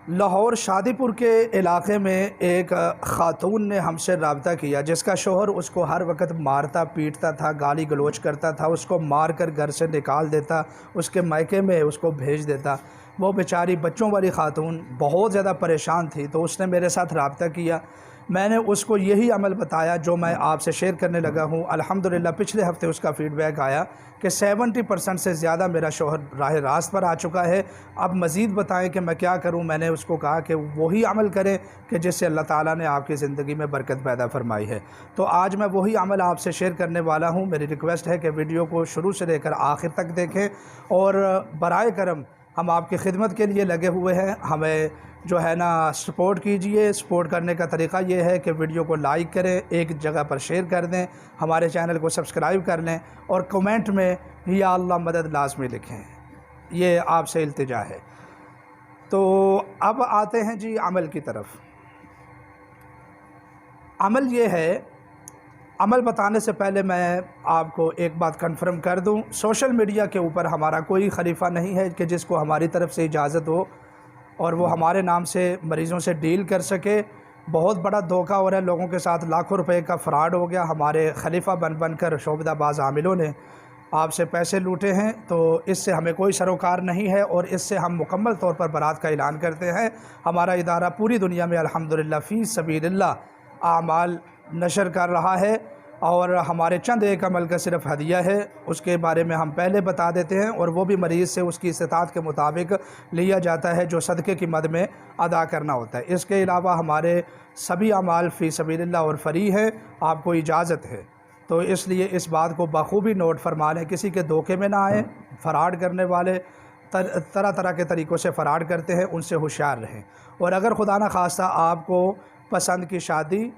لاہور شادی پور کے علاقے میں ایک خاتون نے ہم سے رابطہ کیا جس کا شوہر اس کو ہر وقت مارتا پیٹتا تھا، گالی گلوچ کرتا تھا، اس کو مار کر گھر سے نکال دیتا، اس کے مائکے میں اس کو بھیج دیتا۔ وہ بیچاری بچوں والی خاتون بہت زیادہ پریشان تھی، تو اس نے میرے ساتھ رابطہ کیا۔ میں نے اس کو یہی عمل بتایا جو میں آپ سے شیئر کرنے لگا ہوں۔ الحمدللہ پچھلے ہفتے اس کا فیڈ بیک آیا کہ 70% سے زیادہ میرا شوہر راہ راست پر آ چکا ہے۔ اب مزید بتائیں کہ میں کیا کروں؟ میں نے اس کو کہا کہ وہی عمل کریں کہ جس سے اللہ تعالیٰ نے آپ کی زندگی میں برکت پیدا فرمائی ہے۔ تو آج میں وہی عمل آپ سے شیئر کرنے والا ہوں۔ میری ریکویسٹ ہے کہ ویڈیو کو شروع سے لے کر آخر تک دیکھیں، اور برائے کرم ہم آپ کی خدمت کے لیے لگے ہوئے ہیں، ہمیں جو ہے نا سپورٹ کیجئے۔ سپورٹ کرنے کا طریقہ یہ ہے کہ ویڈیو کو لائک کریں، ایک جگہ پر شیئر کر دیں، ہمارے چینل کو سبسکرائب کر لیں، اور کمنٹ میں یا اللہ مدد لازمی لکھیں۔ یہ آپ سے التجا ہے۔ تو اب آتے ہیں جی عمل کی طرف۔ عمل یہ ہے، عمل بتانے سے پہلے میں آپ کو ایک بات کنفرم کر دوں، سوشل میڈیا کے اوپر ہمارا کوئی خلیفہ نہیں ہے کہ جس کو ہماری طرف سے اجازت ہو اور وہ ہمارے نام سے مریضوں سے ڈیل کر سکے۔ بہت بڑا دھوکہ ہو رہا ہے، لوگوں کے ساتھ لاکھوں روپے کا فراڈ ہو گیا۔ ہمارے خلیفہ بن کر شعبدہ باز عاملوں نے آپ سے پیسے لوٹے ہیں، تو اس سے ہمیں کوئی سروکار نہیں ہے، اور اس سے ہم مکمل طور پر برات کا اعلان کرتے ہیں۔ ہمارا ادارہ پوری دنیا میں الحمدللہ فی سبیل اللہ اعمال نشر کر رہا ہے، اور ہمارے چند ایک عمل کا صرف ہدیہ ہے، اس کے بارے میں ہم پہلے بتا دیتے ہیں، اور وہ بھی مریض سے اس کی استطاعت کے مطابق لیا جاتا ہے جو صدقے کی مد میں ادا کرنا ہوتا ہے۔ اس کے علاوہ ہمارے سبھی اعمال فی سبیل اللہ اور فری ہیں، آپ کو اجازت ہے، تو اس لیے اس بات کو بخوبی نوٹ فرما لیں، کسی کے دھوکے میں نہ آئیں۔ فراڈ کرنے والے طرح طرح کے طریقوں سے فراڈ کرتے ہیں، ان سے ہوشیار رہیں۔ اور اگر خدا نخواستہ آپ کو پسند کی شادی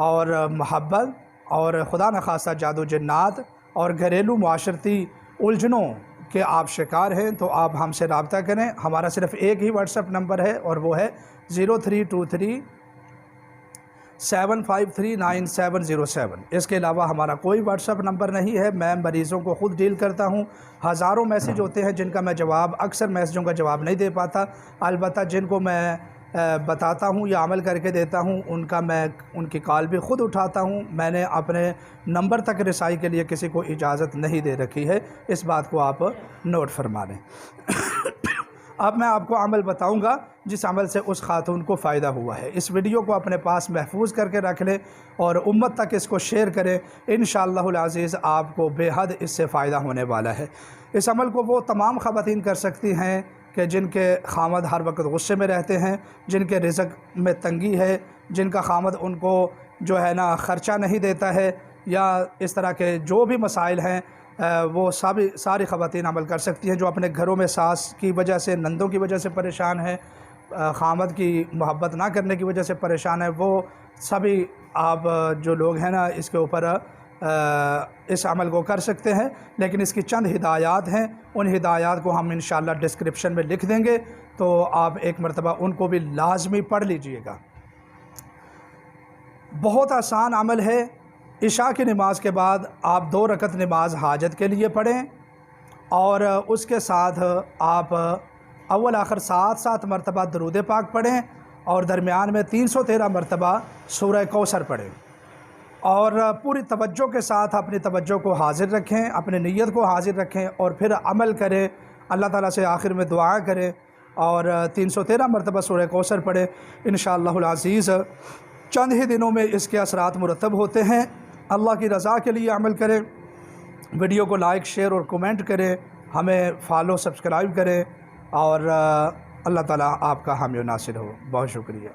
اور محبت اور خدا نخواستہ جادو جنات اور گھریلو معاشرتی الجھنوں کے آپ شکار ہیں، تو آپ ہم سے رابطہ کریں۔ ہمارا صرف ایک ہی واٹس ایپ نمبر ہے، اور وہ ہے 0323 7539707۔ اس کے علاوہ ہمارا کوئی واٹس ایپ نمبر نہیں ہے۔ میں مریضوں کو خود ڈیل کرتا ہوں۔ ہزاروں میسیج ہوتے ہیں جن کا میں جواب، اکثر میسیجوں کا جواب نہیں دے پاتا، البتہ جن کو میں بتاتا ہوں یا عمل کر کے دیتا ہوں ان کی کال بھی خود اٹھاتا ہوں۔ میں نے اپنے نمبر تک رسائی کے لیے کسی کو اجازت نہیں دے رکھی ہے، اس بات کو آپ نوٹ فرما لیں۔ اب میں آپ کو عمل بتاؤں گا جس عمل سے اس خاتون کو فائدہ ہوا ہے۔ اس ویڈیو کو اپنے پاس محفوظ کر کے رکھ لیں اور امت تک اس کو شیئر کریں، انشاءاللہ العزیز آپ کو بے حد اس سے فائدہ ہونے والا ہے۔ اس عمل کو وہ تمام خواتین کر سکتی ہیں کہ جن کے خامد ہر وقت غصے میں رہتے ہیں، جن کے رزق میں تنگی ہے، جن کا خامد ان کو جو ہے نا خرچہ نہیں دیتا ہے، یا اس طرح کے جو بھی مسائل ہیں وہ ساری خواتین عمل کر سکتی ہیں۔ جو اپنے گھروں میں ساس کی وجہ سے، نندوں کی وجہ سے پریشان ہیں، خامد کی محبت نہ کرنے کی وجہ سے پریشان ہے، وہ سبھی آپ جو لوگ ہیں نا اس کے اوپر اس عمل کو کر سکتے ہیں۔ لیکن اس کی چند ہدایات ہیں، ان ہدایات کو ہم انشاءاللہ ڈسکرپشن میں لکھ دیں گے، تو آپ ایک مرتبہ ان کو بھی لازمی پڑھ لیجئے گا۔ بہت آسان عمل ہے۔ عشاء کی نماز کے بعد آپ 2 رکعت نماز حاجت کے لیے پڑھیں، اور اس کے ساتھ آپ اول آخر 7 مرتبہ درود پاک پڑھیں، اور درمیان میں 313 مرتبہ سورہ کوثر پڑھیں، اور پوری توجہ کے ساتھ اپنی توجہ کو حاضر رکھیں، اپنی نیت کو حاضر رکھیں، اور پھر عمل کریں، اللہ تعالیٰ سے آخر میں دعا کریں، اور 313 مرتبہ سورہ کوثر پڑھیں۔ انشاءاللہ العزیز چند ہی دنوں میں اس کے اثرات مرتب ہوتے ہیں۔ اللہ کی رضا کے لیے عمل کریں، ویڈیو کو لائک، شیئر اور کومنٹ کریں، ہمیں فالو سبسکرائب کریں، اور اللہ تعالیٰ آپ کا حامی و ناصر ہو۔ بہت شکریہ۔